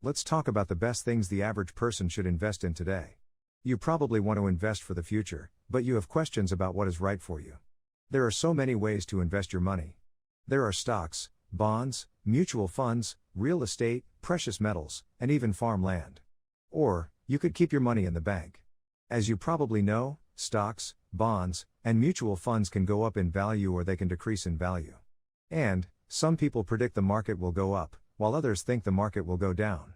Let's talk about the best things the average person should invest in today. You probably want to invest for the future, but you have questions about what is right for you. There are so many ways to invest your money. There are stocks, bonds, mutual funds, real estate, precious metals, and even farmland. Or, you could keep your money in the bank. As you probably know, stocks, bonds, and mutual funds can go up in value or they can decrease in value. And, some people predict the market will go up, while others think the market will go down.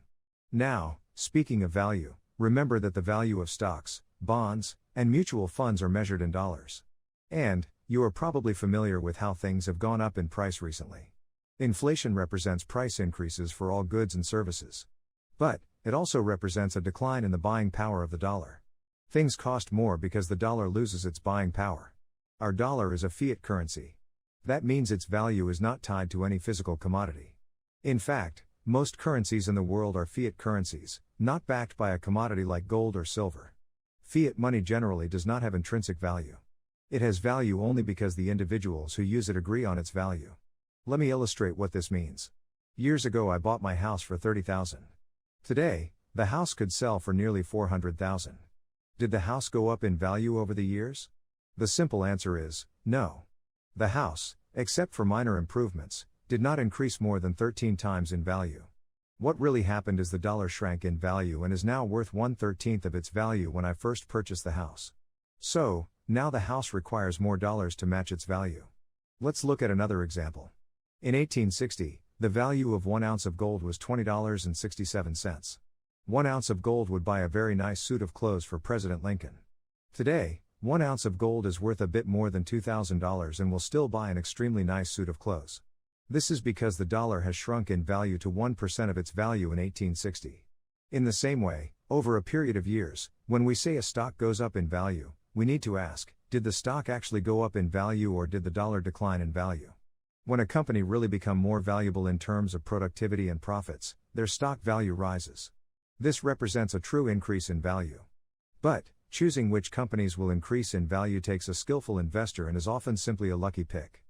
Now, speaking of value, remember that the value of stocks, bonds, and mutual funds are measured in dollars. And, you are probably familiar with how things have gone up in price recently. Inflation represents price increases for all goods and services. But, it also represents a decline in the buying power of the dollar. Things cost more because the dollar loses its buying power. Our dollar is a fiat currency. That means its value is not tied to any physical commodity. In fact, most currencies in the world are fiat currencies, not backed by a commodity like gold or silver. Fiat money generally does not have intrinsic value. It has value only because the individuals who use it agree on its value. Let me illustrate what this means. Years ago I bought my house for $30,000. Today, the house could sell for nearly $400,000. Did the house go up in value over the years? The simple answer is, no. The house, except for minor improvements, did not increase more than 13 times in value. What really happened is the dollar shrank in value and is now worth 1/13 of its value when I first purchased the house. So, now the house requires more dollars to match its value. Let's look at another example. In 1860, the value of 1 ounce of gold was $20.67. 1 ounce of gold would buy a very nice suit of clothes for President Lincoln. Today, 1 ounce of gold is worth a bit more than $2,000 and will still buy an extremely nice suit of clothes. This is because the dollar has shrunk in value to 1% of its value in 1860. In the same way, over a period of years, when we say a stock goes up in value, we need to ask, did the stock actually go up in value or did the dollar decline in value? When a company really become more valuable in terms of productivity and profits, their stock value rises. This represents a true increase in value. But, choosing which companies will increase in value takes a skillful investor and is often simply a lucky pick.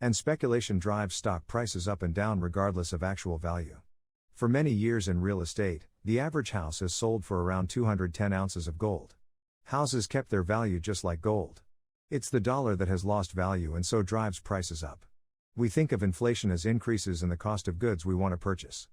And speculation drives stock prices up and down regardless of actual value. For many years in real estate, the average house has sold for around 210 ounces of gold. Houses kept their value just like gold. It's the dollar that has lost value and so drives prices up. We think of inflation as increases in the cost of goods we want to purchase.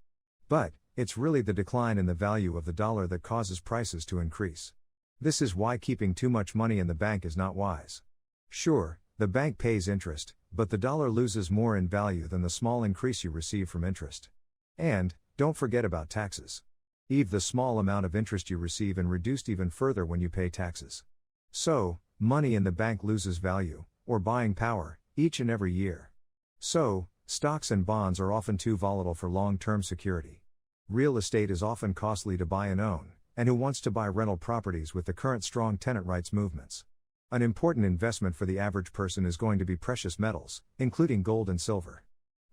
But, it's really the decline in the value of the dollar that causes prices to increase. This is why keeping too much money in the bank is not wise. Sure, the bank pays interest, but the dollar loses more in value than the small increase you receive from interest. And, don't forget about taxes. Even the small amount of interest you receive and reduced even further when you pay taxes. So, money in the bank loses value, or buying power, each and every year. So, stocks and bonds are often too volatile for long-term security. Real estate is often costly to buy and own, and who wants to buy rental properties with the current strong tenant rights movements? An important investment for the average person is going to be precious metals, including gold and silver.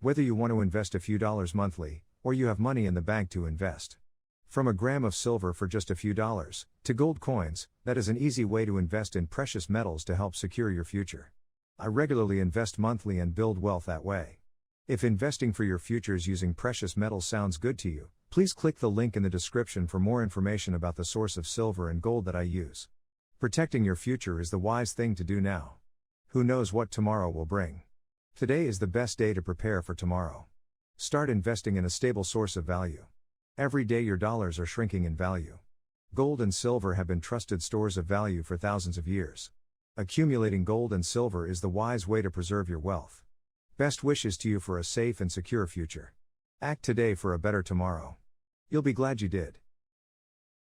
Whether you want to invest a few dollars monthly, or you have money in the bank to invest. From a gram of silver for just a few dollars, to gold coins, that is an easy way to invest in precious metals to help secure your future. I regularly invest monthly and build wealth that way. If investing for your futures using precious metals sounds good to you, please click the link in the description for more information about the source of silver and gold that I use. Protecting your future is the wise thing to do now. Who knows what tomorrow will bring? Today is the best day to prepare for tomorrow. Start investing in a stable source of value. Every day your dollars are shrinking in value. Gold and silver have been trusted stores of value for thousands of years. Accumulating gold and silver is the wise way to preserve your wealth. Best wishes to you for a safe and secure future. Act today for a better tomorrow. You'll be glad you did.